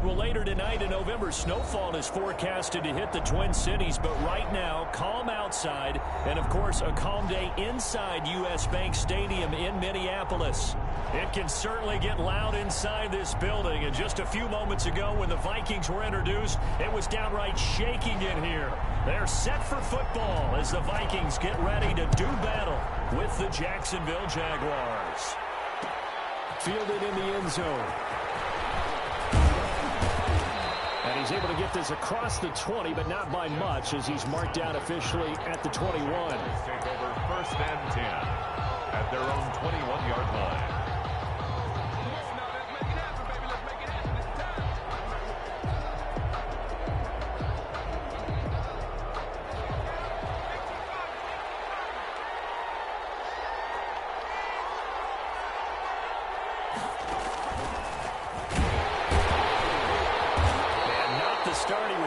Well, later tonight in November, snowfall is forecasted to hit the Twin Cities, but right now, calm outside, and of course, a calm day inside U.S. Bank Stadium in Minneapolis. It can certainly get loud inside this building, and just a few moments ago when the Vikings were introduced, it was downright shaking in here. They're set for football as the Vikings get ready to do battle with the Jacksonville Jaguars. Fielded in the end zone. And he's able to get this across the 20, but not by much, as he's marked out officially at the 21. Take over 1st and 10 at their own 21-yard line.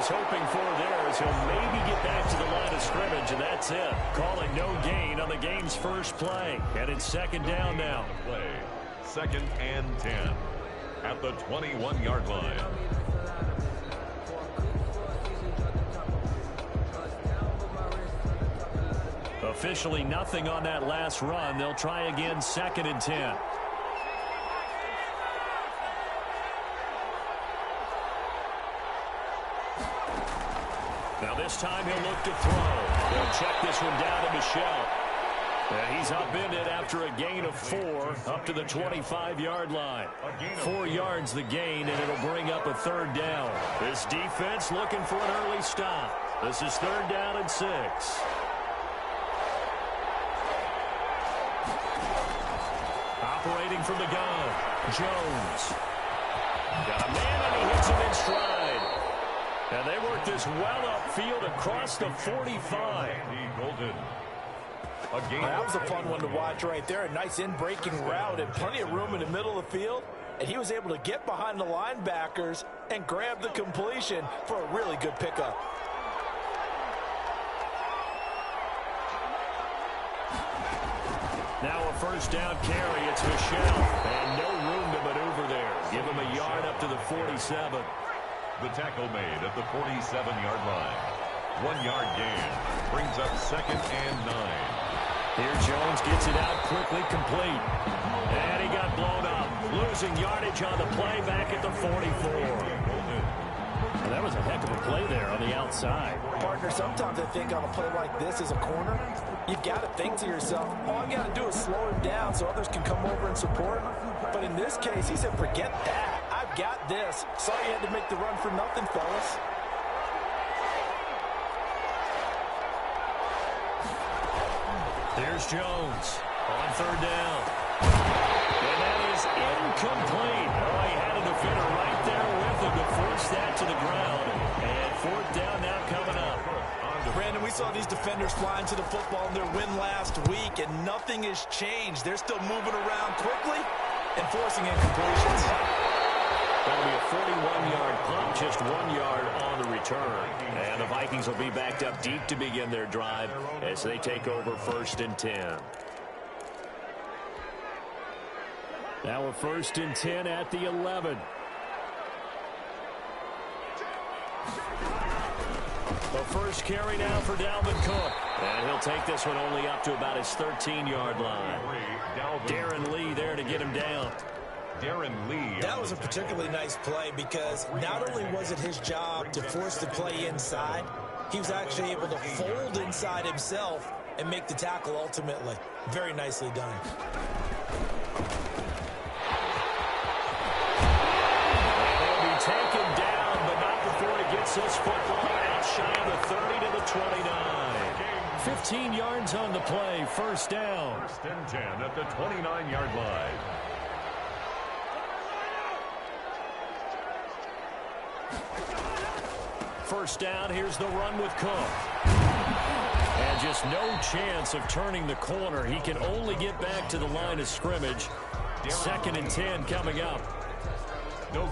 Hoping for there as he'll maybe get back to the line of scrimmage, and that's it. Calling no gain on the game's first play. And it's 2nd down now. Play 2nd and 10 at the 21-yard line. Officially nothing on that last run. They'll try again 2nd and 10. Now this time he'll look to throw. They'll check this one down to Michelle. And he's upended after a gain of 4 up to the 25-yard line. 4 yards the gain, and it'll bring up a 3rd down. This defense looking for an early stop. This is 3rd down and 6. Operating from the gun, Jones. Got a man, and he hits him in stride. And they work this well upfield across the 45. That was a fun one to watch right there. A nice in-breaking route and plenty of room in the middle of the field. And he was able to get behind the linebackers and grab the completion for a really good pickup. Now a 1st down carry. It's Michelle. And no room to maneuver there. Give him a yard up to the 47. The tackle made at the 47-yard line. 1-yard gain brings up 2nd and 9. Here Jones gets it out quickly, complete. And he got blown up. Losing yardage on the play back at the 44. Well, that was a heck of a play there on the outside. Partner, sometimes I think on a play like this as a corner, you've got to think to yourself, all I got to do is slow him down so others can come over and support him. But in this case, he said, forget that. I've got this. Sorry you had to make the run for nothing, fellas. There's Jones on 3rd down. And that is incomplete. Oh, he had a defender right there with him to force that to the ground. And 4th down now coming up. Brandon, we saw these defenders flying to the football in their win last week, and nothing has changed. They're still moving around quickly and forcing incompletions. That'll be a 41-yard punt, just 1 yard on the return. And the Vikings will be backed up deep to begin their drive as they take over 1st and 10. Now a 1st and 10 at the 11. The first carry now for Dalvin Cook. And he'll take this one only up to about his 13-yard line. Darren Lee there to get him down. Darren Lee. That was a particularly nice play because not only was it his job to force the play inside, he was actually able to fold inside himself and make the tackle ultimately. Very nicely done. He'll be taken down, but not before he gets this football outside the 30 to the 29. 15 yards on the play, 1st down. 1st and 10 at the 29-yard line. First down, here's the run with Cook. And just no chance of turning the corner. He can only get back to the line of scrimmage. 2nd and 10 coming up.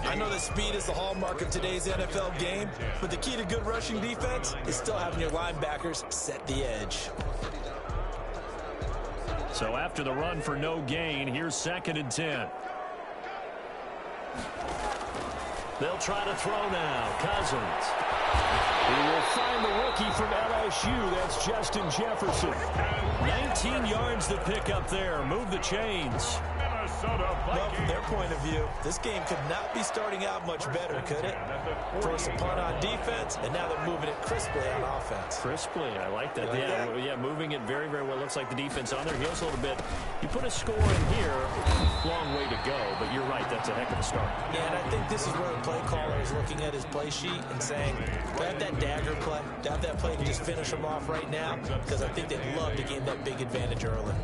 I know that speed is the hallmark of today's NFL game, but the key to good rushing defense is still having your linebackers set the edge. So after the run for no gain, here's 2nd and 10. They'll try to throw now. Cousins. He will find the rookie from LSU. That's Justin Jefferson. 19 yards to pick up there. Move the chains. Well, from their point of view, this game could not be starting out much better, could it? First a punt on defense, and now they're moving it crisply on offense. Crisply, I like that. Yeah, moving it very, very well. Looks like the defense on their heels a little bit. You put a score in here, long way to go, but you're right, that's a heck of a start. Yeah, and I think this is where the play caller is looking at his play sheet and saying, do I have that dagger play? Do I have that play to just finish them off right now? Because I think they'd love to gain that big advantage early.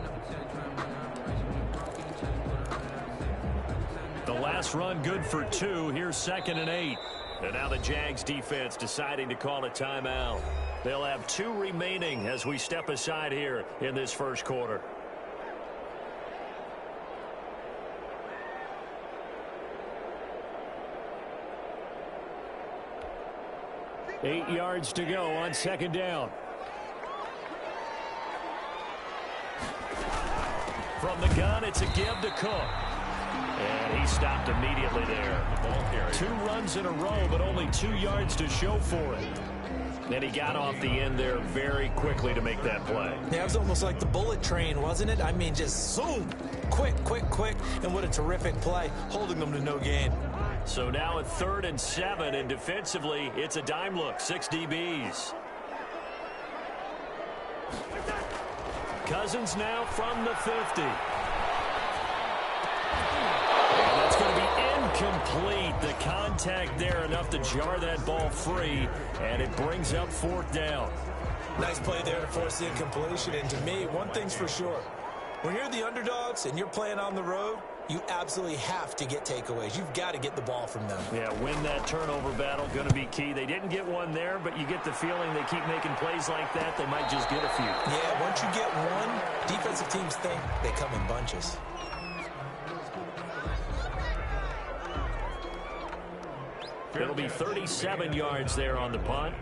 The last run good for 2. Here's 2nd and 8. And now the Jags defense deciding to call a timeout. They'll have 2 remaining as we step aside here in this first quarter. Eight yards to go on 2nd down. From the gun, it's a give to Cook. And he stopped immediately there. 2 runs in a row, but only 2 yards to show for it. And he got off the end there very quickly to make that play. Yeah, it was almost like the bullet train, wasn't it? I mean, just zoom. Quick, quick, quick. And what a terrific play, holding them to no gain. So now at 3rd and 7, and defensively, it's a dime look. 6 DBs. Cousins now from the 50. That's going to be incomplete. The contact there enough to jar that ball free, and it brings up 4th down. Nice play there to force the incompletion. And to me, one thing's for sure. When you're the underdogs and you're playing on the road, you absolutely have to get takeaways. You've got to get the ball from them. Yeah, win that turnover battle, going to be key. They didn't get one there, but you get the feeling they keep making plays like that, they might just get a few. Yeah, once you get one, defensive teams think they come in bunches. It'll be 37 yards there on the punt.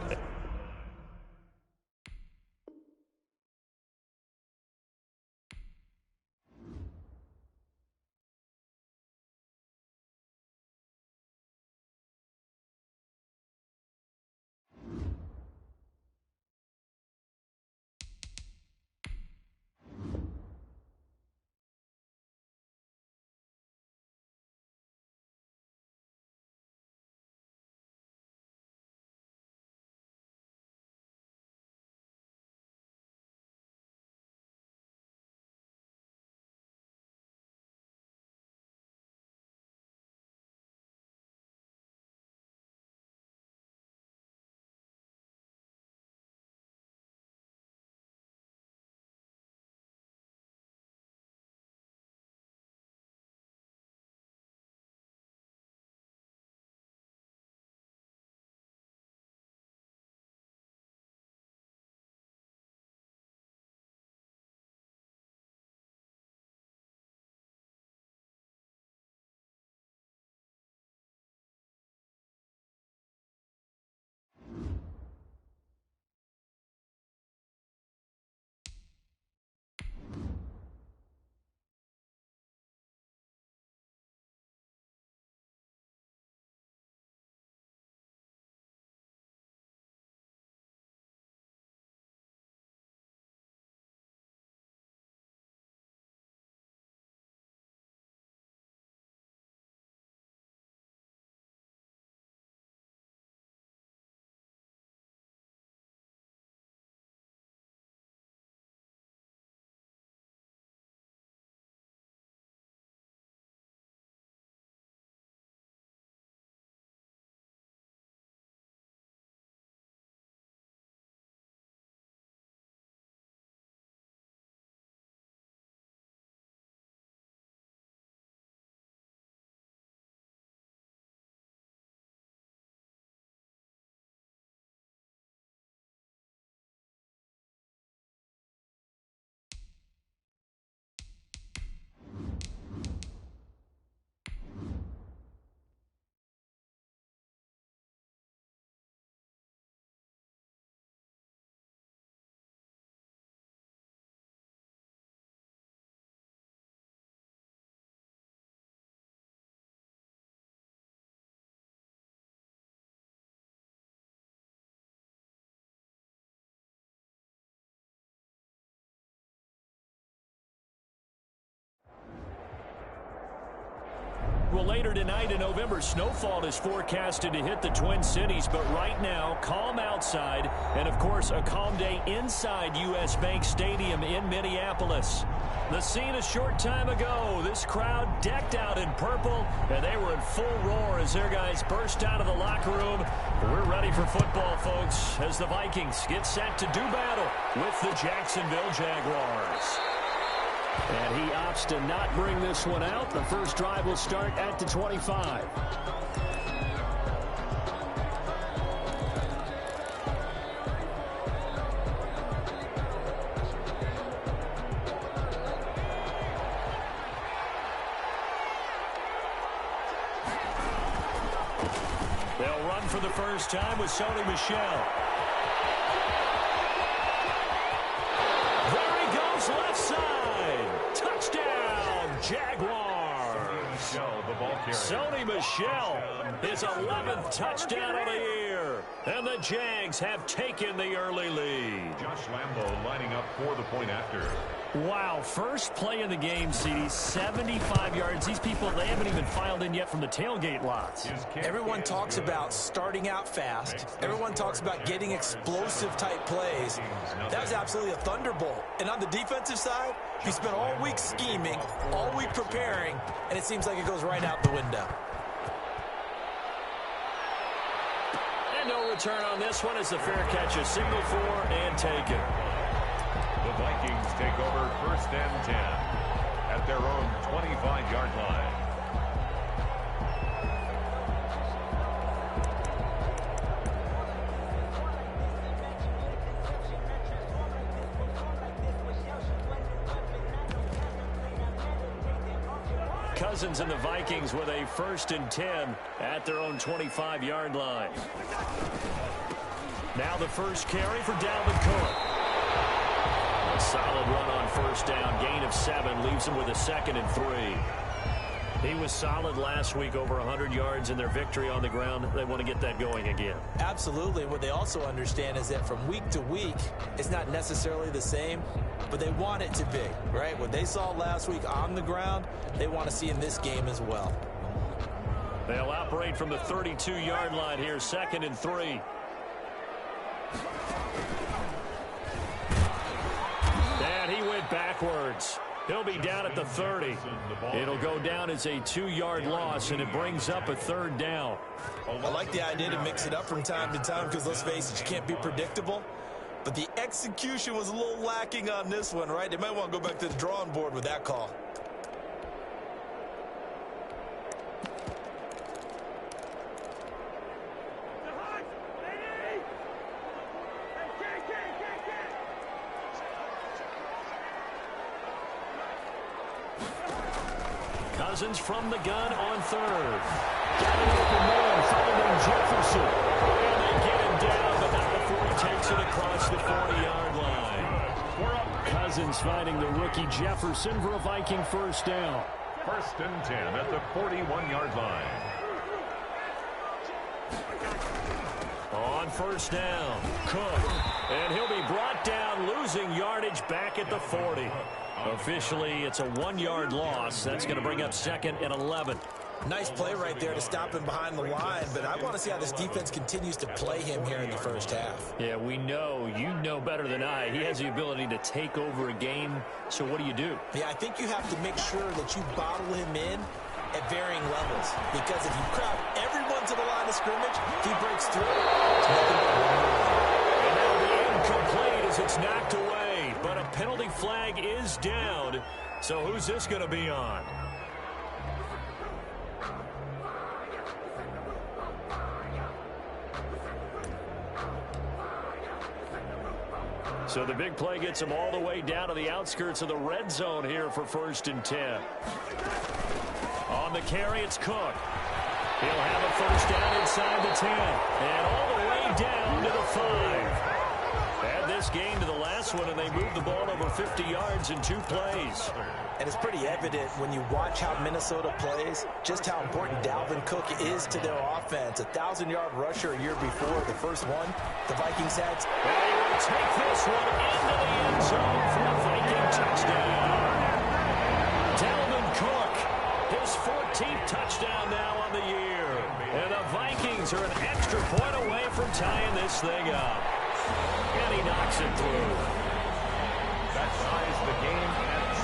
Well, later tonight, a November snowfall is forecasted to hit the Twin Cities, but right now, calm outside, and of course, a calm day inside U.S. Bank Stadium in Minneapolis. The scene a short time ago, this crowd decked out in purple, and they were in full roar as their guys burst out of the locker room. We're ready for football, folks, as the Vikings get set to do battle with the Jacksonville Jaguars. And he opts to not bring this one out. The first drive will start at the 25. They'll run for the first time with Sony Michel. There he goes, left side. Touchdown, Jaguars. Sony Michel, his 11th touchdown of the year. And the Jags have taken the early lead. Josh Lambo lining up for the point after. Wow, first play of the game, CD, 75 yards. These people, they haven't even filed in yet from the tailgate lots. Everyone talks about starting out fast. Everyone talks about getting explosive type plays. That was absolutely a thunderbolt. And on the defensive side, he spent all week scheming, all week preparing, and it seems like it goes right out the window. And no return on this one as the fair catch is signaled for and taken. The Vikings take over 1st and 10 at their own 25-yard line. Cousins and the Vikings with a 1st and 10 at their own 25-yard line. Now the first carry for Dalvin Cook. A solid run on 1st down. Gain of 7 leaves him with a 2nd and 3. He was solid last week, over 100 yards in their victory on the ground. They want to get that going again. Absolutely. What they also understand is that from week to week, it's not necessarily the same, but they want it to be, right? What they saw last week on the ground, they want to see in this game as well. They'll operate from the 32-yard line here, 2nd and 3. And he went backwards. He'll be down at the 30. It'll go down as a 2-yard loss, and it brings up a 3rd down. I like the idea to mix it up from time to time because, let's face it, you can't be predictable. But the execution was a little lacking on this one, right? They might want to go back to the drawing board with that call. Cousins from the gun on 3rd. Got an open man following Jefferson. And they get him down, but not before he takes it across the 40-yard line. Cousins finding the rookie Jefferson for a Viking 1st down. 1st and 10 at the 41-yard line. On 1st down, Cook. And he'll be brought down, losing yardage back at the 40. Officially, it's a 1-yard loss. That's going to bring up 2nd and 11. Nice play right there to stop him behind the line, but I want to see how this defense continues to play him here in the 1st half. Yeah, we know, you know better than I, he has the ability to take over a game, so what do? Yeah, I think you have to make sure that you bottle him in at varying levels, because if you crowd everyone to the line of scrimmage, if he breaks through, it's nothing but and that'll be incomplete as it's knocked away, but a penalty flag is down, so who's this going to be on? So the big play gets him all the way down to the outskirts of the red zone here for 1st and 10. On the carry, it's Cook. He'll have a 1st down inside the 10. And all the way down to the 5. Add this game to the last one, and they moved the ball over 50 yards in 2 plays. And it's pretty evident when you watch how Minnesota plays, just how important Dalvin Cook is to their offense. 1,000-yard rusher a year before, the first one the Vikings had. And he will take this one into the end zone for a Viking touchdown. Dalvin Cook, his 13th touchdown now on the year. And the Vikings are an extra point away from tying this thing up. And he knocks it through. That ties the game at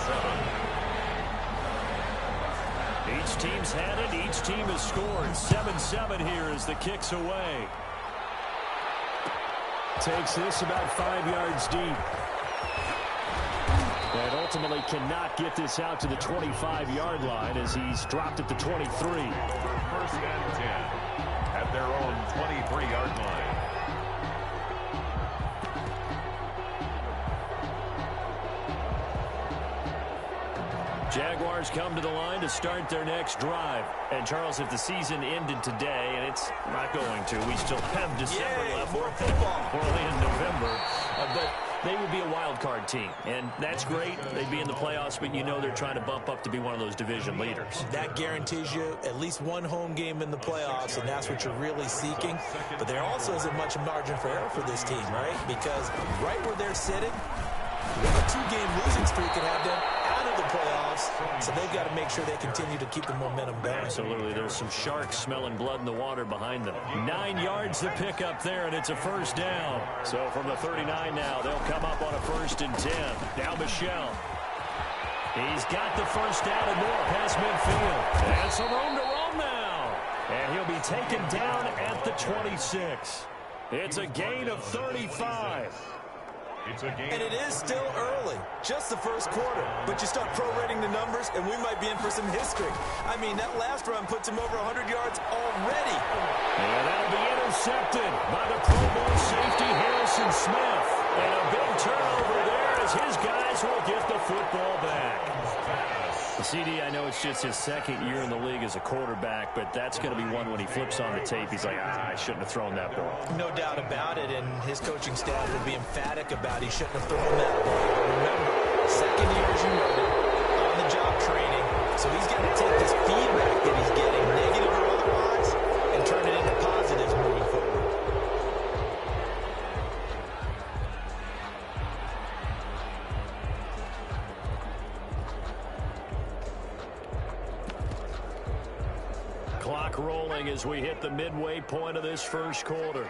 7. Each team's had it. Each team has scored. 7-7 here as the kick's away. Takes this about 5 yards deep. And ultimately cannot get this out to the 25-yard line as he's dropped at the 23. First and 10 at their own 23-yard line. Jaguars come to the line to start their next drive. And, Charles, if the season ended today, and it's not going to, we still have December left. More football. We're only in November. But they would be a wild card team. And that's great. They'd be in the playoffs, but you know they're trying to bump up to be one of those division leaders. That guarantees you at least one home game in the playoffs, and that's what you're really seeking. But there also isn't much margin for error for this team, right? Because right where they're sitting, a 2-game losing streak could have them out of the playoffs, so they've got to make sure they continue to keep the momentum going. Absolutely. There's some sharks smelling blood in the water behind them. 9 yards to pick up there, and it's a first down. So from the 39 now, they'll come up on a 1st and 10. Now Michel. He's got the first down and more past midfield. And some room to roam now. And he'll be taken down at the 26. It's a gain of 35. And it is still early, just the first quarter. But you start prorating the numbers, and we might be in for some history. I mean, that last run puts him over 100 yards already. And that'll be intercepted by the Pro Bowl safety Harrison Smith. And a big turnover there as his guys will get the football back. CD, I know it's just his second year in the league as a quarterback, but that's going to be one when he flips on the tape. He's like, I shouldn't have thrown that ball. No doubt about it, and his coaching staff will be emphatic about he shouldn't have thrown that ball. Remember, second year, as you noted, on-the-job training, so he's got to take this feedback that he's getting, negative or otherwise, and turn it into positives moving forward. Clock rolling as we hit the midway point of this first quarter.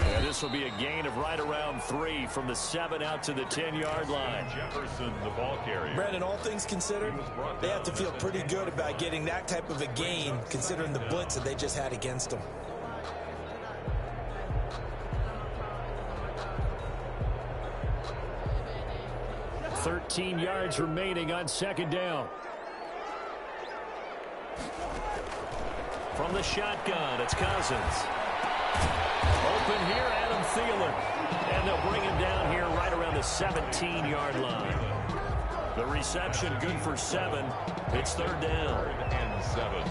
And this will be a gain of right around 3 from the 7 out to the 10-yard line. Jefferson, the ball carrier. Brandon, all things considered, they have to feel pretty good about getting that type of a gain, considering the blitz that they just had against them. 13 yards remaining on second down. From the shotgun, it's Cousins. Open here, Adam Thielen. And they'll bring him down here right around the 17-yard line. The reception good for 7. It's third down. And 7.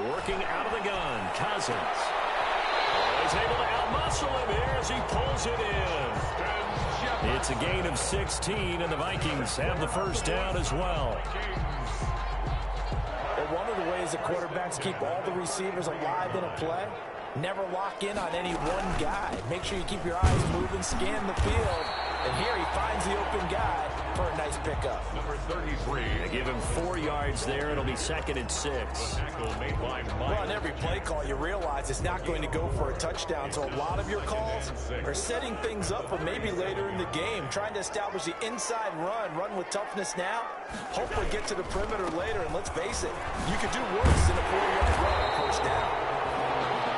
Working out of the gun, Cousins. He's able to outmuscle him here as he pulls it in. It's a gain of 16, and the Vikings have the first down as well. Well, one of the ways the quarterbacks keep all the receivers alive in a play, never lock in on any one guy. Make sure you keep your eyes moving, scan the field. And here he finds the open guy for a nice pickup. Number 33. They give him 4 yards there. It'll be 2nd and 6. Well, on every play call, you realize it's not going to go for a touchdown. So a lot of your calls are setting things up for maybe later in the game, trying to establish the inside run with toughness now. Hopefully get to the perimeter later. And let's face it, you could do worse than a 4-yard run on first down.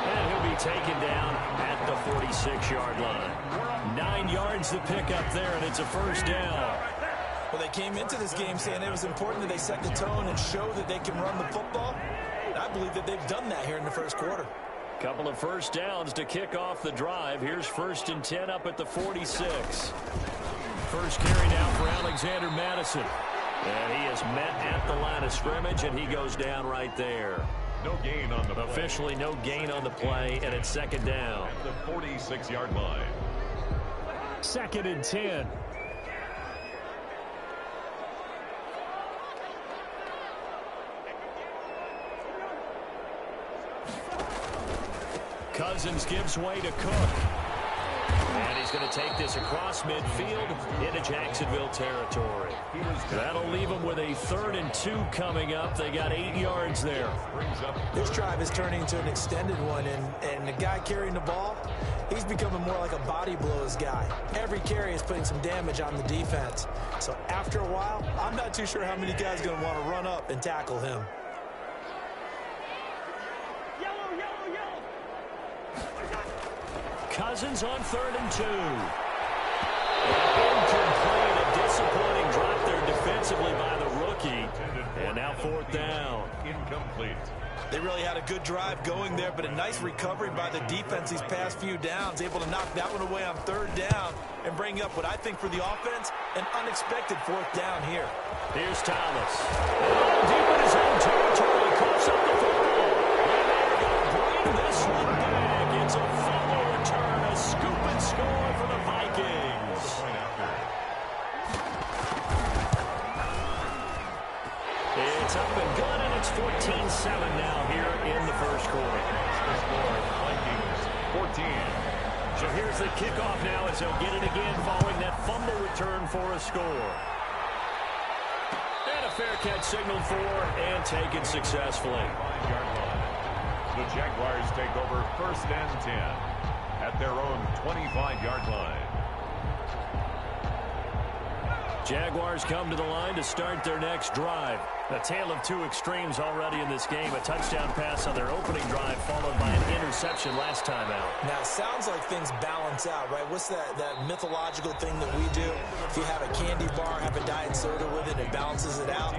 And he'll be taken down at the 46-yard line. 9 yards to pick up there, and it's a first down. Well, they came into this game saying it was important that they set the tone and show that they can run the football. And I believe that they've done that here in the first quarter. Couple of first downs to kick off the drive. Here's 1st and 10 up at the 46. First carry now for Alexander Madison. And he is met at the line of scrimmage, and he goes down right there. No gain on the play. Officially no gain on the play, and it's 2nd down. At the 46-yard line. 2nd and 10. Cousins gives way to Cook. And he's going to take this across midfield into Jacksonville territory. That'll leave them with a 3rd and 2 coming up. They got 8 yards there. This drive is turning into an extended one, and the guy carrying the ball, he's becoming more like a body blows guy. Every carry is putting some damage on the defense. So after a while, I'm not too sure how many guys are going to want to run up and tackle him. Cousins on 3rd and 2. Incomplete. A disappointing drop there defensively by the rookie. And now 4th down. Incomplete. They really had a good drive going there, but a nice recovery by the defense these past few downs, able to knock that one away on 3rd down and bring up what I think for the offense, an unexpected 4th down here. Here's Thomas. Deep in his own territory, coughs up the football. And they're going to bring this one back. It's a fumble return, a scoop and score for the Vikings. It's up and good, and it's 14-7 now here in the first quarter. The score, Vikings 14. So here's the kickoff now as they'll get it again following that fumble return for a score. And a fair catch signaled for and taken successfully. 5-yard line. The Jaguars take over 1st and 10 at their own 25-yard line. Jaguars come to the line to start their next drive. A tale of two extremes already in this game. A touchdown pass on their opening drive followed by an interception last time out. Now, it sounds like things balance out, right? What's that mythological thing that we do? If you have a candy bar, have a diet soda with it, it balances it out.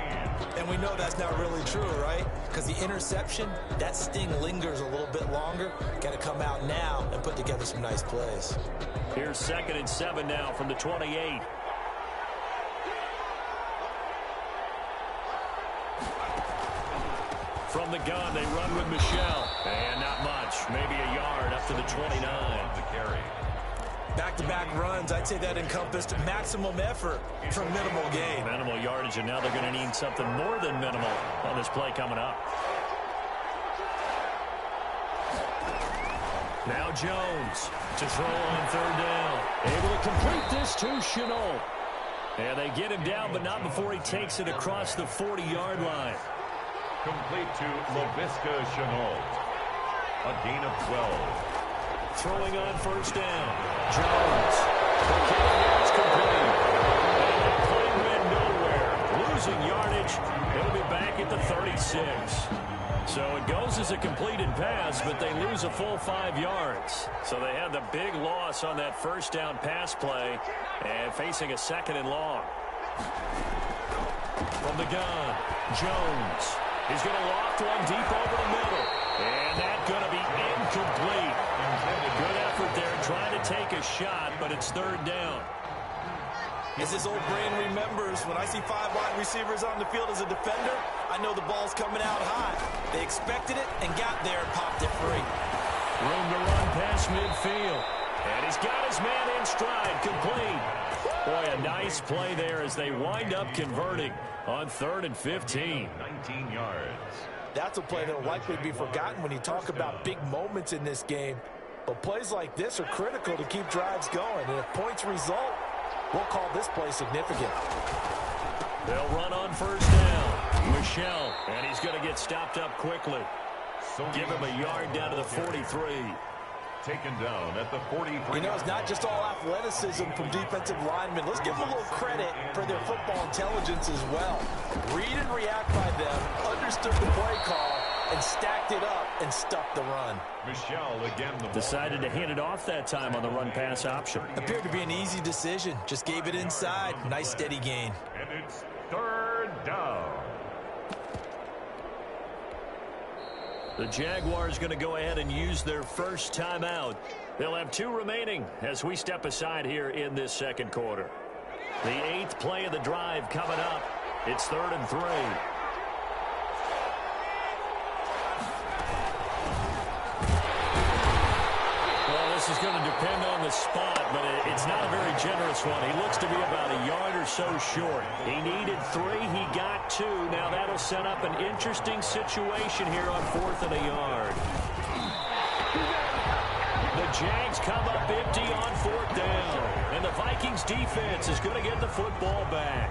And we know that's not really true, right? Because the interception, that sting lingers a little bit longer. Got to come out now and put together some nice plays. Here's 2nd and 7 now from the 28. From the gun, they run with Michelle. And not much. Maybe a yard up to the 29. The carry. Back-to-back runs, I'd say that encompassed maximum effort for minimal gain. Minimal yardage, and now they're going to need something more than minimal on this play coming up. Now Jones to throw on 3rd down. Able to complete this to Chenault. And they get him down, but not before he takes it across the 40-yard line. Complete to LaVisca Chenault. A gain of 12. Throwing on 1st down. Jones. The kick is complete. And that play went nowhere. Losing yardage. It'll be back at the 36. So it goes as a completed pass, but they lose a full 5 yards. So they had the big loss on that 1st down pass play and facing a 2nd and long. From the gun, Jones. He's going to loft one deep over the middle. And that's going to be incomplete. Good effort there trying to take a shot, but it's 3rd down. As this old brain remembers, when I see 5 wide receivers on the field as a defender, I know the ball's coming out high. They expected it and got there and popped it free. Room to run past midfield. And he's got his man in stride, complete. Boy, a nice play there as they wind up converting on 3rd and 15. 19 yards. That's a play that will likely be forgotten when you talk about big moments in this game. But plays like this are critical to keep drives going. And if points result, we'll call this play significant. They'll run on 1st down. Michelle, and he's going to get stopped up quickly. Give him a yard down to the 43. Taken down at the 43. You know, it's not just all athleticism from defensive linemen. Let's give them a little credit for their football intelligence as well. Read and react by them, understood the play call, and stacked it up and stuck the run. Michelle again. Decided to hand it off that time on the run-pass option. Appeared to be an easy decision. Just gave it inside. Nice steady gain. And it's 3rd down. The Jaguars going to go ahead and use their first timeout. They'll have 2 remaining as we step aside here in this 2nd quarter. The 8th play of the drive coming up. It's 3rd and 3. Well, this this is going to depend on the spot, but it's not a very generous one. He looks to be about a yard or so short. He needed 3. He got 2. Now that'll set up an interesting situation here on 4th and a yard. The Jags come up empty on 4th down. And the Vikings defense is going to get the football back.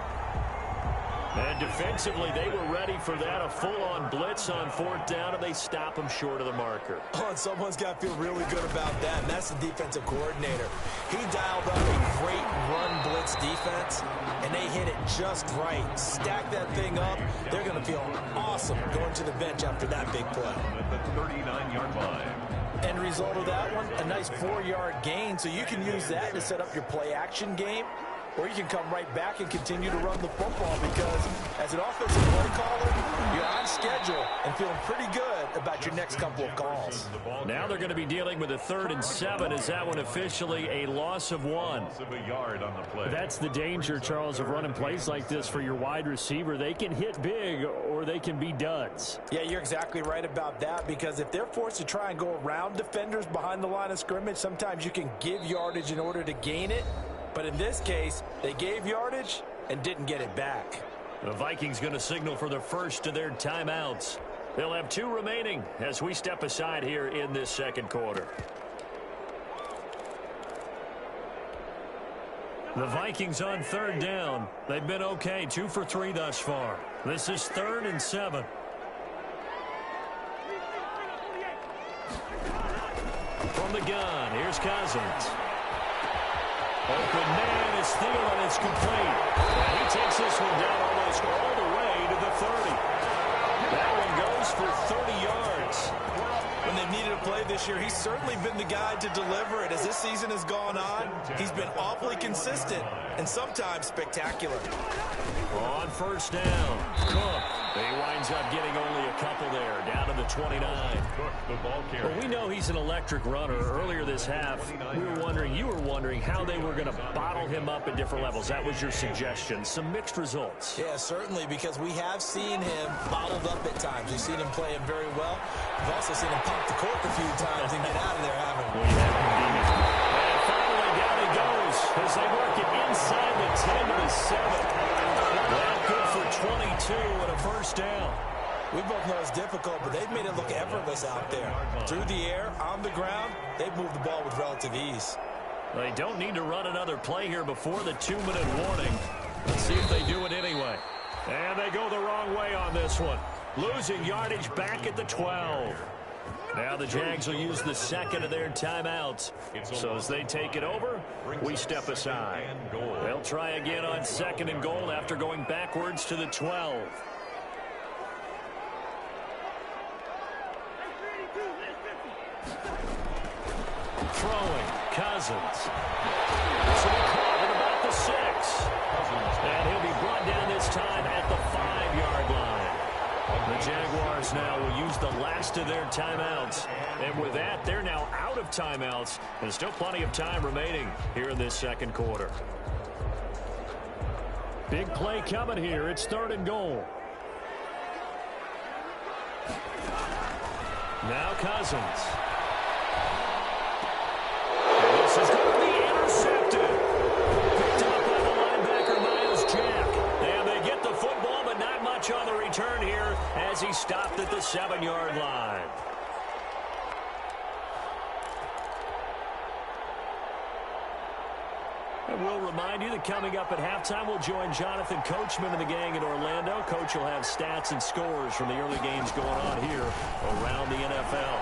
And defensively, they were ready for that, a full-on blitz on 4th down, and they stop him short of the marker. Oh, and someone's got to feel really good about that, and that's the defensive coordinator. He dialed up a great run blitz defense, and they hit it just right. Stack that thing up. They're going to feel awesome going to the bench after that big play. At the 39-yard line. End result of that one, a nice 4-yard gain, so you can use that to set up your play-action game. Or you can come right back and continue to run the football because as an offensive play caller, you're on schedule and feeling pretty good about your next couple of calls. Now they're going to be dealing with a 3rd and 7. Is that one officially a loss of 1? That's the danger, Charles, of running plays like this for your wide receiver. They can hit big or they can be duds. Yeah, you're exactly right about that because if they're forced to try and go around defenders behind the line of scrimmage, sometimes you can give yardage in order to gain it. But in this case, they gave yardage and didn't get it back. The Vikings going to signal for the first of their timeouts. They'll have 2 remaining as we step aside here in this second quarter. The Vikings on 3rd down. They've been okay, 2 for 3 thus far. This is 3rd and 7. From the gun, here's Cousins. Open man is Thielen. It's complete. And he takes this one down almost all the way to the 30. That one goes for 30 yards. When they've needed a play this year, he's certainly been the guy to deliver it. As this season has gone on, he's been awfully consistent and sometimes spectacular. On 1st down, Cook. He winds up getting only a couple there, down to the 29. Well, we know he's an electric runner. Earlier this half, you were wondering how they were going to bottle him up at different levels. That was your suggestion. Some mixed results. Yeah, certainly, because we have seen him bottled up at times. We've seen him play him very well. We've also seen him pump the cork a few times and get out of there, haven't we? We have indeed. And finally, down he goes as they work it inside the 10 to the 7. Well, good for 22 and a 1st down. We both know it's difficult, but they've made it look effortless out there. Through the air, on the ground, they've moved the ball with relative ease. They don't need to run another play here before the 2-minute warning. Let's see if they do it anyway. And they go the wrong way on this one. Losing yardage back at the 12. Now the Jags will use the 2nd of their timeouts. So as they take it over, we step aside. They'll try again on 2nd and goal after going backwards to the 12. Throwing, Cousins. This will be caught at about the 6. And he'll be brought down this time at the 5-yard line. The Jaguars now will use the last of their timeouts. And with that, they're now out of timeouts. There's still plenty of time remaining here in this second quarter. Big play coming here. It's 3rd and goal. Now Cousins. And this is going to be intercepted. Picked up by the linebacker, Miles Jack. And they get the football, but not much on the return here as he stopped at the 7-yard line. And we'll remind you that coming up at halftime, we'll join Jonathan Coachman and the gang in Orlando. Coach will have stats and scores from the early games going on here around the NFL.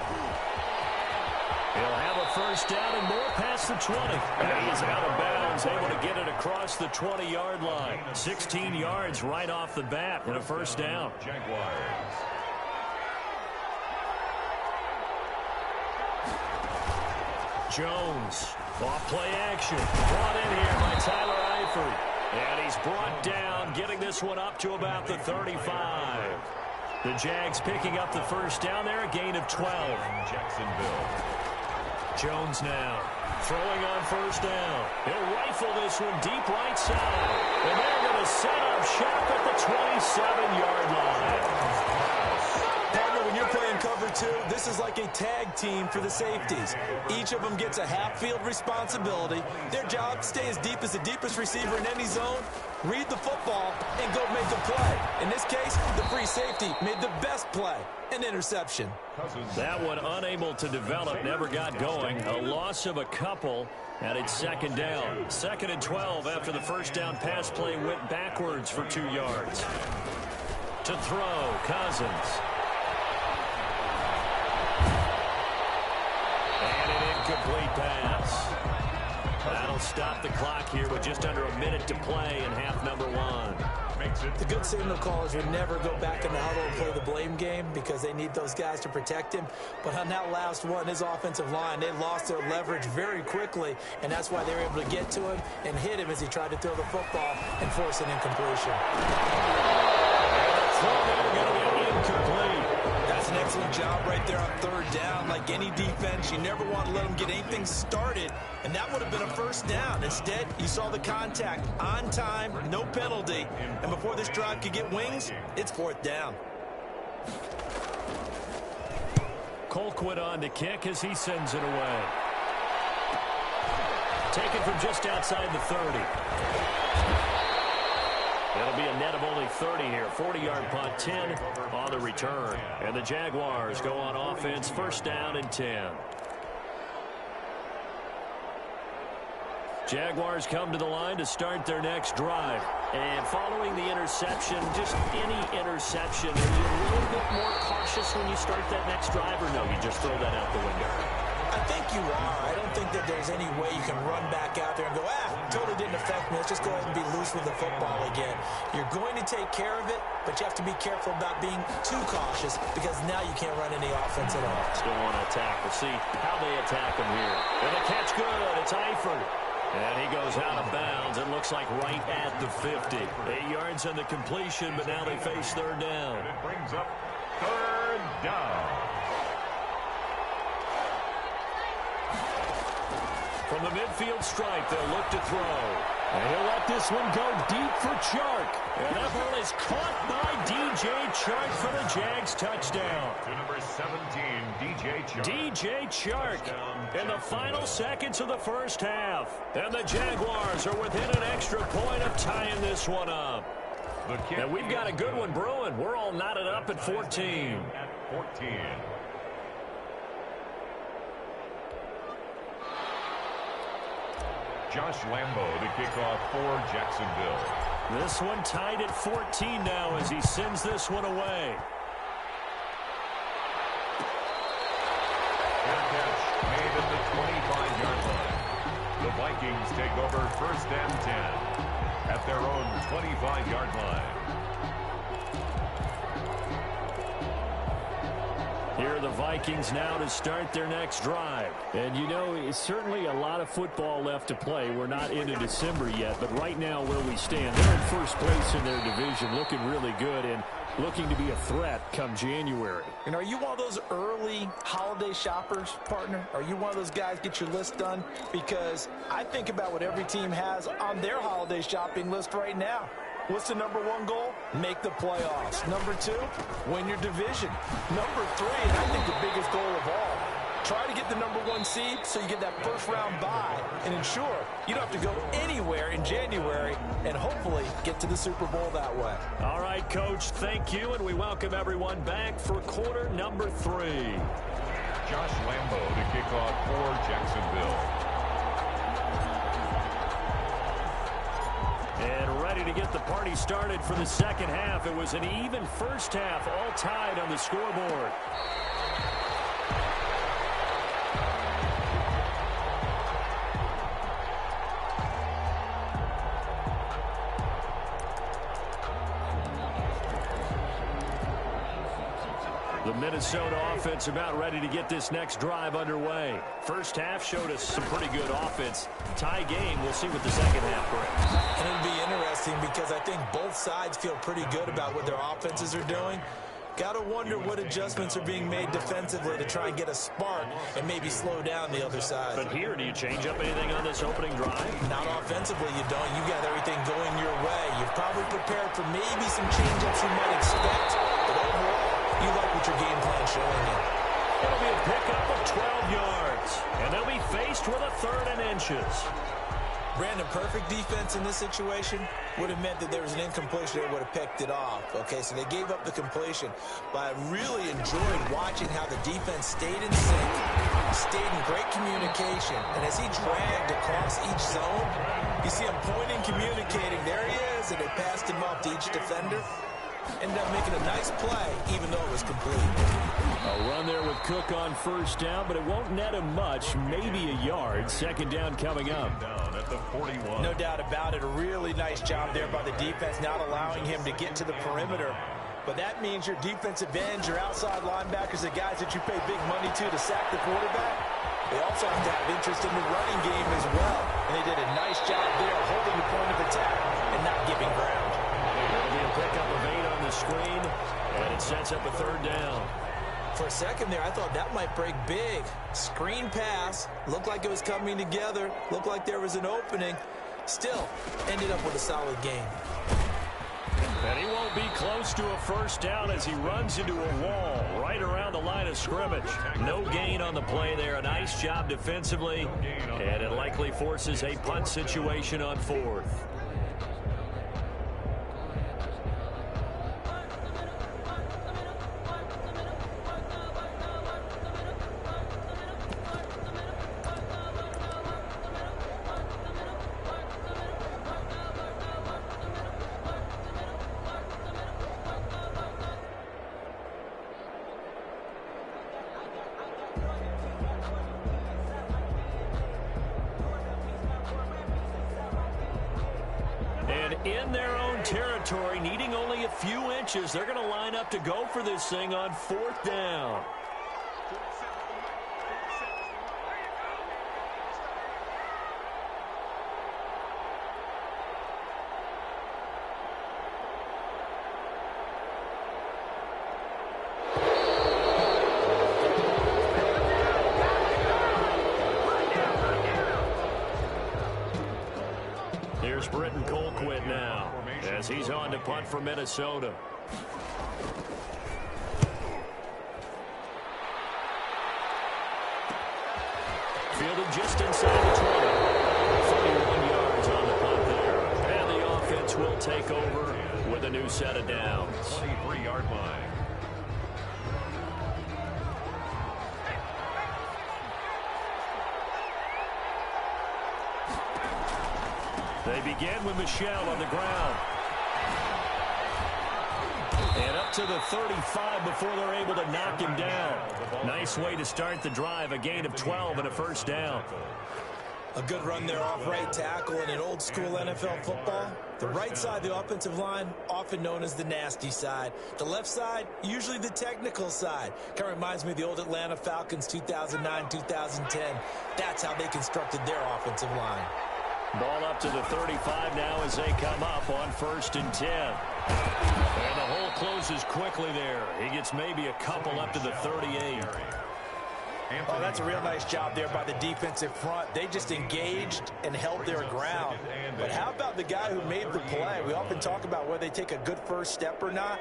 He'll have a 1st down and more past the 20. And he's out of bounds, able to get it across the 20-yard line. 16 yards right off the bat and a 1st down. Jaguars. Jones, off play action, brought in here by Tyler Eifert. And he's brought down, getting this one up to about the 35. The Jags picking up the 1st down there, a gain of 12. Jacksonville. Jones now, throwing on 1st down. He'll rifle this one deep right side. And they're going to set up shop at the 27-yard line. Partner, when you're playing coverage number two, this is like a tag team for the safeties. Each of them gets a half-field responsibility. Their job, stay as deep as the deepest receiver in any zone, read the football, and go make a play. In this case, the free safety made the best play, an interception. That one unable to develop, never got going. A loss of a couple, and it's second down. 2nd and 12 after the first down pass play went backwards for 2 yards. To throw, Cousins. And an incomplete pass. That'll stop the clock here with just under a minute to play in half number one. The good signal callers would never go back in the huddle and play the blame game because they need those guys to protect him. But on that last one, his offensive line, they lost their leverage very quickly, and that's why they were able to get to him and hit him as he tried to throw the football and force an incompletion. That's an excellent job right there on third down. Like any defense, you never want to let them get anything started, and that would have been a first down. Instead, you saw the contact on time, no penalty, and before this drive could get wings, it's fourth down. Colquitt on to kick as he sends it away. Taken from just outside the 30. It'll be a net of only 30 here. 40-yard punt, 10 on the return. And the Jaguars go on offense, first down and 10. Jaguars come to the line to start their next drive. And following the interception, just any interception, are you a little bit more cautious when you start that next drive, or no, you just throw that out the window? I think you are. I don't think that there's any way you can run back out there and go, totally didn't affect me. Let's just go ahead and be loose with the football again. You're going to take care of it, but you have to be careful about being too cautious because now you can't run any offense at all. Still want to attack. We'll see how they attack him here. And the catch good. It's Eifert. And he goes out of bounds. It looks like right at the 50. 8 yards on the completion, but now they face third down. And it brings up third down. From the midfield stripe, they'll look to throw. And he'll let this one go deep for Chark. And that ball is caught by D.J. Chark for the Jags touchdown. To number 17, D.J. Chark. D.J. Chark in the final seconds of the first half. And the Jaguars are within an extra point of tying this one up. And we've got a good one brewing. We're all knotted up at 14. At 14. Josh Lambo to kick off for Jacksonville. This one tied at 14 now as he sends this one away. Fair catch made at the 25-yard line. The Vikings take over first and 10 at their own 25-yard line. Here are the Vikings now to start their next drive. And you know, it's certainly a lot of football left to play. We're not into December yet, but right now where we stand, they're in first place in their division, looking really good and looking to be a threat come January. And are you one of those early holiday shoppers, partner? Are you one of those guys get your list done? Because I think about what every team has on their holiday shopping list right now. What's the number one goal? Make the playoffs. Number two, win your division. Number three, and I think the biggest goal of all, try to get the number one seed so you get that first round bye and ensure you don't have to go anywhere in January and hopefully get to the Super Bowl that way. All right, Coach, thank you, and we welcome everyone back for quarter number 3. Josh Lambo to kick off for Jacksonville. And ready to get the party started for the second half. It was an even first half, all tied on the scoreboard. The Minnesota offense about ready to get this next drive underway. First half showed us some pretty good offense. Tie game, we'll see what the second half brings. And it'll be interesting because I think both sides feel pretty good about what their offenses are doing. Got to wonder what adjustments are being made defensively to try and get a spark and maybe slow down the other side. But here, do you change up anything on this opening drive? Not offensively, you don't. You got everything going your way. You've probably prepared for maybe some change-ups you might expect, but overall, you like what your game plan showing you. It'll be a pickup of 12 yards. And they'll be faced with a 3rd and inches. Brandon, perfect defense in this situation would have meant that there was an incompletion. They would have picked it off. Okay, so they gave up the completion. But I really enjoyed watching how the defense stayed in sync, stayed in great communication. And as he dragged across each zone, you see him pointing, communicating. There he is, and they passed him off to each defender. Ended up making a nice play, even though it was complete. A run there with Cook on 1st down, but it won't net him much, maybe a yard. 2nd down coming up. Down at the 41. No doubt about it. A really nice job there by the defense, not allowing him to get to the perimeter. But that means your defensive ends, your outside linebackers, the guys that you pay big money to sack the quarterback, they also have to have interest in the running game as well. And they did a nice job there holding the point of attack and not giving ground. It'll be a pickup of 8 on the screen, and it sets up a 3rd down. For a second there, I thought that might break big. Screen pass, looked like it was coming together, looked like there was an opening. Still, ended up with a solid game. And he won't be close to a 1st down as he runs into a wall right around the line of scrimmage. No gain on the play there. A nice job defensively, and it likely forces a punt situation on 4th. In their own territory, needing only a few inches, they're going to line up to go for this thing on 4th down. Here's Britton Colquitt now as he's on to punt for Minnesota. Fielded just inside the 20. 41 yards on the punt there. And the offense will take over with a new set of downs. 23-yard line. They begin with Michel on the ground. And up to the 35 before they're able to knock him down. Nice way to start the drive. A gain of 12 and a 1st down. A good run there off right tackle in an old school NFL football. The right side, the offensive line, often known as the nasty side. The left side, usually the technical side. Kind of reminds me of the old Atlanta Falcons 2009-2010. That's how they constructed their offensive line. Ball up to the 35 now as they come up on 1st and 10. And the hole closes quickly there. He gets maybe a couple up to the 38. Oh, that's a real nice job there by the defensive front. They just engaged and held their ground. But how about the guy who made the play? We often talk about whether they take a good first step or not.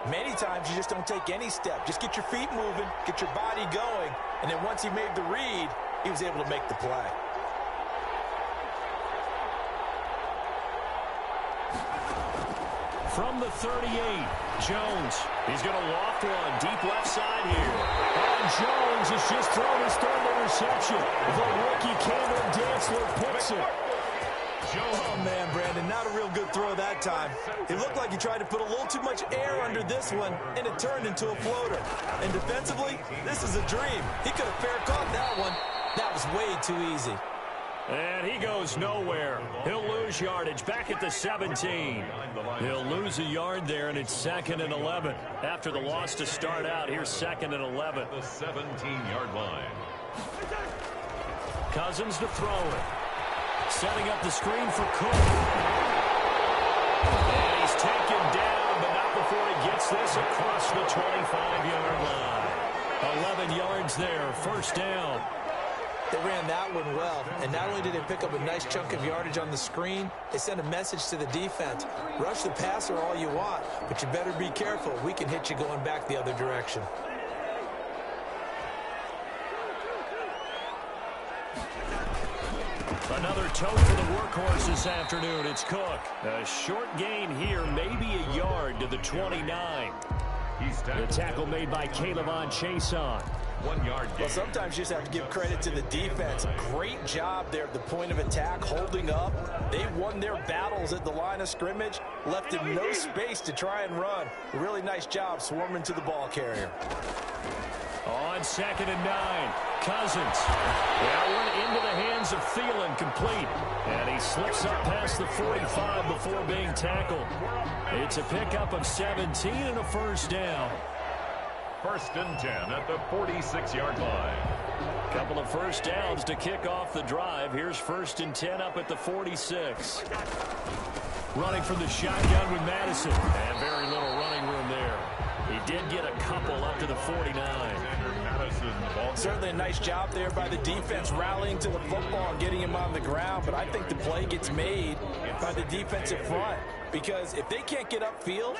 Many times you just don't take any step. Just get your feet moving, get your body going, and then once he made the read, he was able to make the play. From the 38, Jones. He's going to loft one deep left side here. And Jones has just thrown his 3rd interception. The rookie Cameron Dantzler picks it. Oh, man, Brandon, not a real good throw that time. It looked like he tried to put a little too much air under this one, and it turned into a floater. And defensively, this is a dream. He could have fair caught that one. That was way too easy. And he goes nowhere. He'll lose yardage back at the 17. He'll lose a yard there, and it's 2nd and 11. After the loss to start out, here's 2nd and 11. The 17-yard line. Cousins to throw it. Setting up the screen for Cook. And he's taken down, but not before he gets this across the 25-yard line. 11 yards there, 1st down. They ran that one well, and not only did they pick up a nice chunk of yardage on the screen, they sent a message to the defense. Rush the passer all you want, but you better be careful. We can hit you going back the other direction. Another tote for the workhorse this afternoon. It's Cook. A short gain here, maybe a yard to the 29. The tackle made by Caleb Chason. 1 yard gain. Well, sometimes you just have to give credit to the defense. Great job there at the point of attack, holding up. They won their battles at the line of scrimmage, left him no space to try and run. Really nice job swarming to the ball carrier. On 2nd and 9, Cousins. That one into the hands of Thielen, complete. And he slips up past the 45 before being tackled. It's a pickup of 17 and a first down. 1st and 10 at the 46-yard line. Couple of first downs to kick off the drive. Here's 1st and 10 up at the 46. Running from the shotgun with Madison. And very little running room there. He did get a couple up to the 49. Certainly a nice job there by the defense rallying to the football and getting him on the ground. But I think the play gets made by the defensive front. Because if they can't get upfield,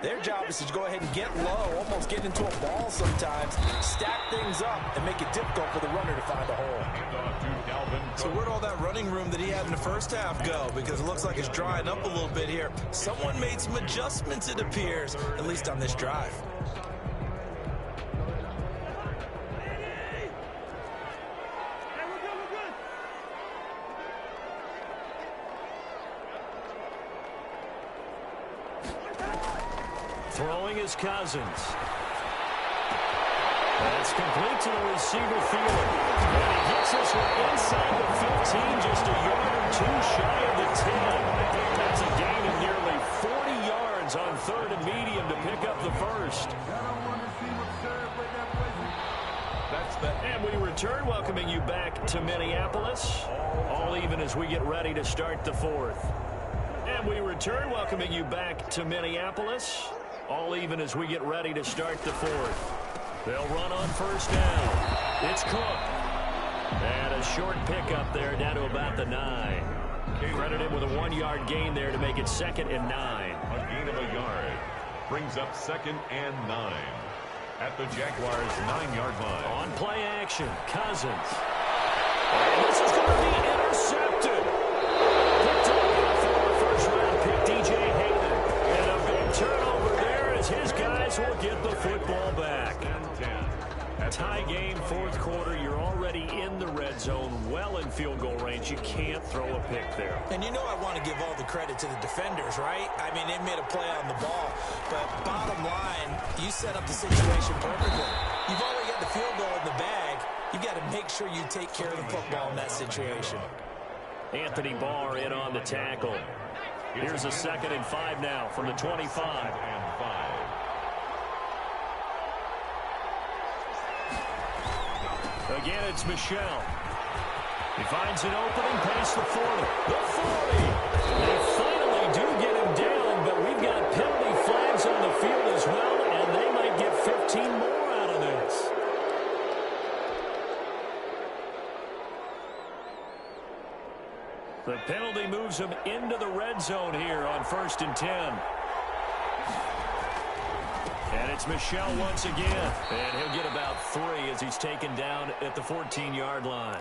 their job is to go ahead and get low, almost get into a ball sometimes, stack things up, and make it difficult for the runner to find a hole. So where'd all that running room that he had in the first half go? Because it looks like it's drying up a little bit here. Someone made some adjustments, it appears, at least on this drive. Throwing is Cousins. That's complete to the receiver Thielen. And he gets this one inside the 15, just a yard or two shy of the 10. That's a gain of nearly 40 yards on 3rd and medium to pick up the first. And we return, welcoming you back to Minneapolis. All even as we get ready to start the 4th. And we return, welcoming you back to Minneapolis. All even as we get ready to start the 4th. They'll run on 1st down. It's Cook. And a short pickup there down to about the 9. Credit him with a 1-yard gain there to make it 2nd and 9. A gain of a yard brings up 2nd and 9 at the Jaguars' 9-yard line. On play action, Cousins. And this is going to be intercepted. Picked up for our first-round pick, D.J. Hayden. And a big turnover there as his guys will get the football back. Tie game, 4th quarter. You're already in the red zone, well in field goal range. You can't throw a pick there. And you know I want to give all the credit to the defenders, right? I mean, they made a play on the ball. But bottom line, you set up the situation perfectly. You've already got the field goal in the bag. You've got to make sure you take care of the football in that situation. Anthony Barr in on the tackle. Here's a 2nd and 5 now from the 25. Again, it's Michel. He finds an opening past the 40. The 40. They finally do get him down, but we've got penalty flags on the field as well, and they might get 15 more out of this. The penalty moves him into the red zone here on 1st and 10. And it's Michel once again. And he'll get about 3 as he's taken down at the 14-yard line.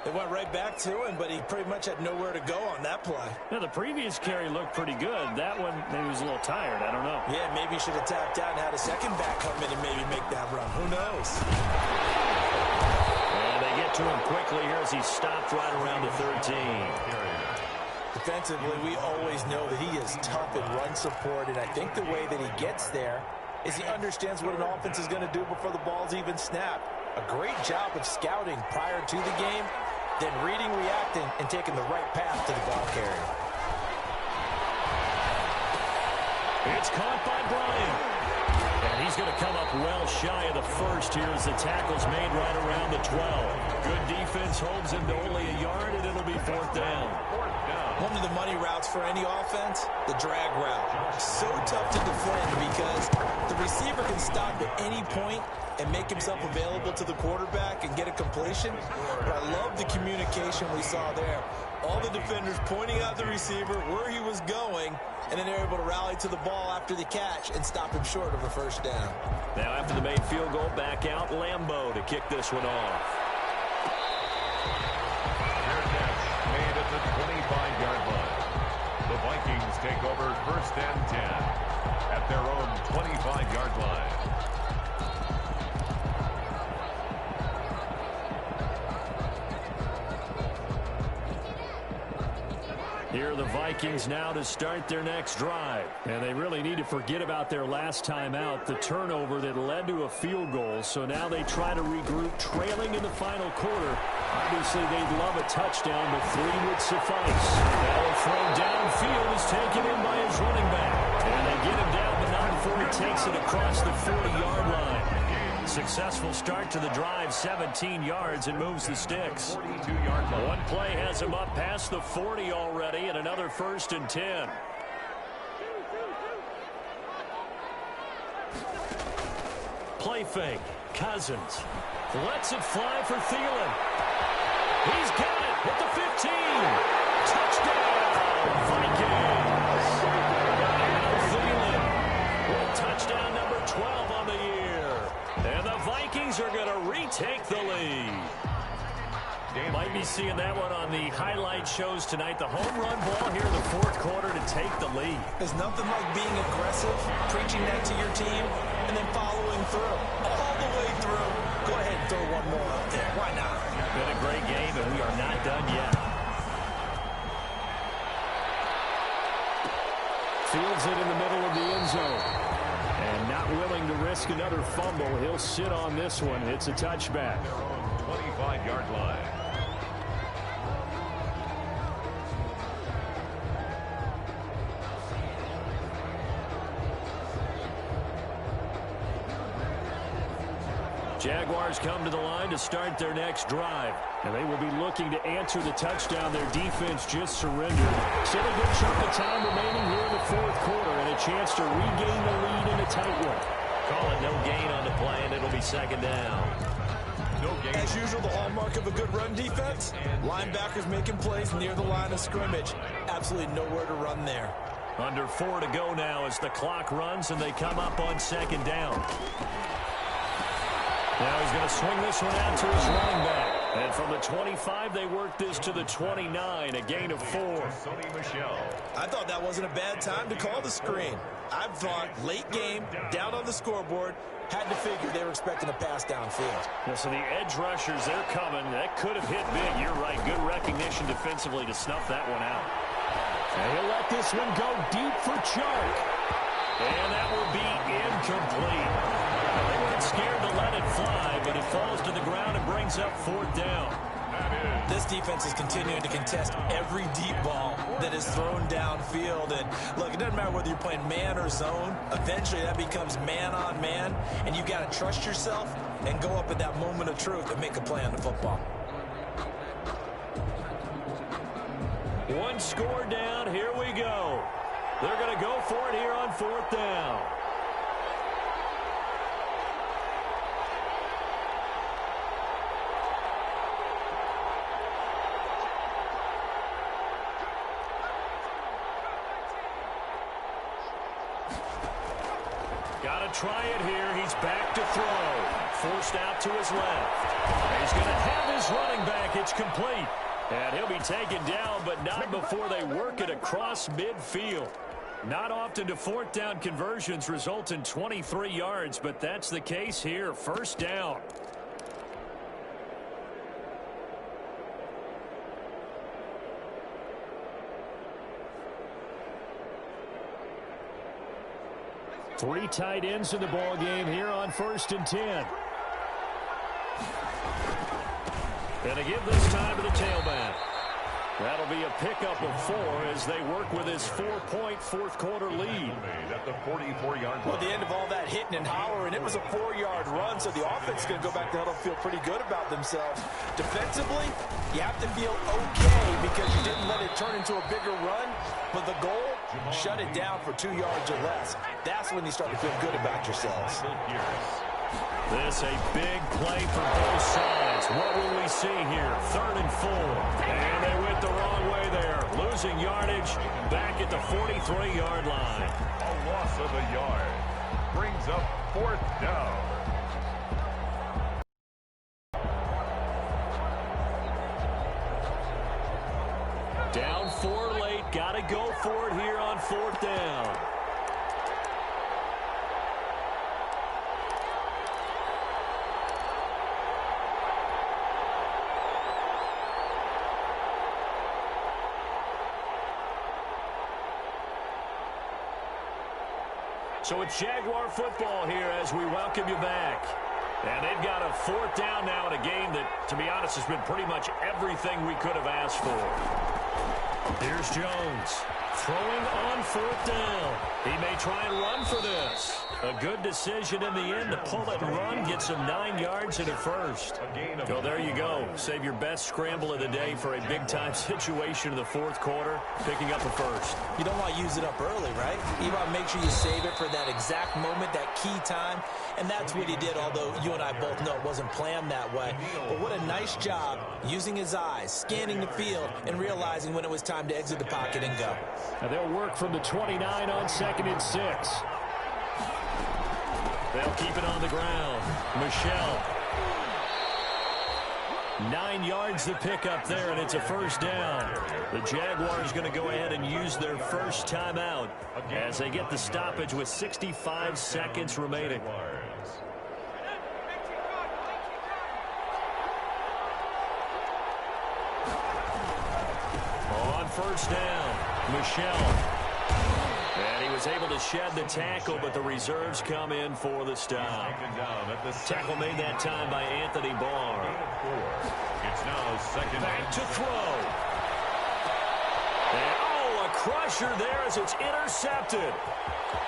They went right back to him, but he pretty much had nowhere to go on that play. Now, the previous carry looked pretty good. That one, maybe he was a little tired. I don't know. Yeah, maybe he should have tapped out and had a second back come in and maybe make that run. Who knows? And they get to him quickly here as he stopped right around the 13. Defensively, we always know that he is tough in run support, and I think the way that he gets there is he understands what an offense is going to do before the ball's even snapped. A great job of scouting prior to the game, then reading, reacting, and taking the right path to the ball carrier. It's caught by Bryant. And he's going to come up well shy of the first here as the tackle's made right around the 12. Good defense holds him to only a yard, and it'll be 4th down. One of the money routes for any offense, the drag route. So tough to defend because the receiver can stop at any point and make himself available to the quarterback and get a completion. But I love the communication we saw there. All the defenders pointing out the receiver, where he was going, and then they're able to rally to the ball after the catch and stop him short of a 1st down. Now after the made field goal, back out Lambeau to kick this one off. first and 10 at their own 25-yard line. Here are the Vikings now to start their next drive. And they really need to forget about their last time out, the turnover that led to a field goal. So now they try to regroup, trailing in the final quarter. Obviously, they'd love a touchdown, but 3 would suffice. That'll throw downfield is taken in by his running back. And they get him down, but not before he takes it across the 40-yard line. Successful start to the drive, 17 yards, and moves the sticks. 42-yard line. One play has him up past the 40 already, and another first and 10. Play fake. Cousins lets it fly for Thielen. He's got it at the 15. Touchdown, Vikings. And Thielen with touchdown number 12 on the year. And the Vikings are going to retake the lead. Might be seeing that one on the highlight shows tonight. The home run ball here in the fourth quarter to take the lead. There's nothing like being aggressive, preaching that to your team, and then following through. All the way through. Go ahead and throw one more out there. Why not? Been a great game, and we are not done yet. Fields it in the middle of the end zone. And not willing to risk another fumble. He'll sit on this one. It's a touchback. 25-yard line. Jaguars come to the line to start their next drive. And they will be looking to answer the touchdown their defense just surrendered. Still a good chunk of time remaining here in the fourth quarter and a chance to regain the lead in a tight one. Call it no gain on the play, and it'll be second down. No gain. As usual, the hallmark of a good run defense, linebackers making plays near the line of scrimmage. Absolutely nowhere to run there. Under 4 to go now as the clock runs and they come up on second down. Now he's going to swing this one out to his running back. And from the 25, they work this to the 29, a gain of 4. I thought that wasn't a bad time to call the screen. I thought late game, down on the scoreboard, had to figure they were expecting a pass downfield. Yeah, so the edge rushers, they're coming. That could have hit big. You're right. Good recognition defensively to snuff that one out. And he'll let this one go deep for Chark. And that will be incomplete. They weren't scared to let it fly, but it falls to the ground and brings up fourth down. This defense is continuing to contest every deep ball that is thrown downfield. And look, it doesn't matter whether you're playing man or zone. Eventually that becomes man on man, and you've got to trust yourself and go up at that moment of truth and make a play on the football. One score down. Here we go. They're going to go for it here on fourth down. Got to try it here. He's back to throw. Forced out to his left. He's going to have his running back. It's complete. And he'll be taken down, but not before they work it across midfield. Not often do fourth down conversions result in 23 yards, but that's the case here. First down. Three tight ends in the ball game here on 1st and 10. And to give this time to the tailback. That'll be a pickup of 4 as they work with his 4-point fourth quarter lead. At the 44-yard line. Well, at the end of all that hitting and hollering, it was a 4-yard run, so the offense is going to go back to huddle, feel pretty good about themselves. Defensively, you have to feel okay because you didn't let it turn into a bigger run, but the goal, shut it down for 2 yards or less. That's when you start to feel good about yourselves. This a big play for both sides. What will we see here? 3rd and 4. And they went the wrong way there. Losing yardage back at the 43-yard line. A loss of a yard brings up 4th down. Down 4 late. Got to go for it here on 4th down. So it's Jaguar football here as we welcome you back. And they've got a 4th down now in a game that, to be honest, has been pretty much everything we could have asked for. Here's Jones throwing on 4th down. He may try and run for this. A good decision in the end to pull it and run, get some 9 yards and a first. So there you go. Save your best scramble of the day for a big-time situation in the 4th quarter, picking up a first. You don't want to use it up early, right? You want to make sure you save it for that exact moment, that key time, and that's what he did, although you and I both know it wasn't planned that way. But what a nice job using his eyes, scanning the field, and realizing when it was time to exit the pocket and go. Now they'll work from the 29 on 2nd and 6. They'll keep it on the ground. Michelle. 9 yards to pick up there, and it's a first down. The Jaguars going to go ahead and use their first timeout as they get the stoppage with 65 seconds remaining. On first down, Michelle. And he was able to shed the tackle, but the reserves come in for the stop. Tackle made that time by Anthony Barr. It's now 2nd. Back to throw. And, oh, a crusher there as it's intercepted.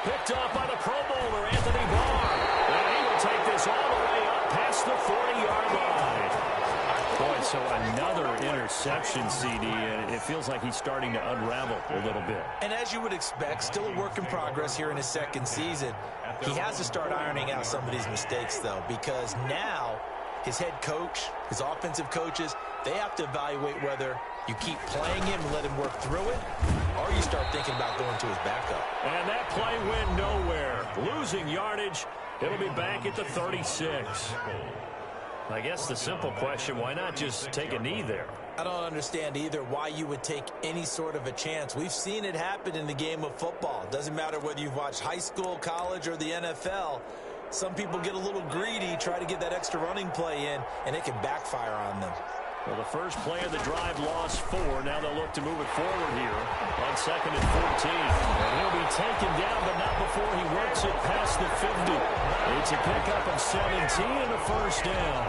Picked off by the Pro Bowler, Anthony Barr. And he will take this all the way up past the 40-yard line. Boy, so another interception, CD, and it feels like he's starting to unravel a little bit. And as you would expect, still a work in progress here in his 2nd season. He has to start ironing out some of these mistakes, though, because now his head coach, his offensive coaches, they have to evaluate whether you keep playing him and let him work through it, or you start thinking about going to his backup. And that play went nowhere. Losing yardage. It'll be back at the 36. I guess the simple question, why not just take a knee there? I don't understand either why you would take any sort of a chance. We've seen it happen in the game of football. Doesn't matter whether you've watched high school, college, or the NFL. Some people get a little greedy, try to get that extra running play in, and it can backfire on them. Well, the first play of the drive lost 4. Now they'll look to move it forward here on 2nd and 14. And he'll be taken down, but not before he works it past the 50. It's a pickup of 17 and a first down.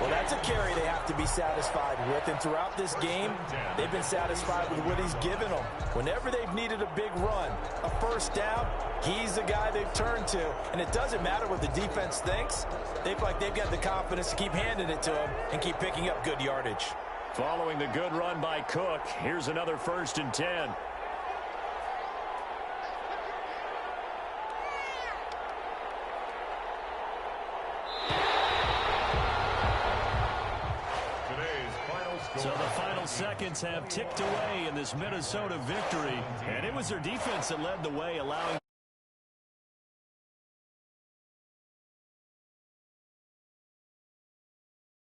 Well, that's a carry they have to be satisfied with. And throughout this game, they've been satisfied with what he's given them. Whenever they've needed a big run, a first down, he's the guy they've turned to. And it doesn't matter what the defense thinks. They feel like they've got the confidence to keep handing it to him and keep picking up good yardage. Following the good run by Cook, here's another 1st and 10. So the final seconds have ticked away in this Minnesota victory, and it was their defense that led the way, allowing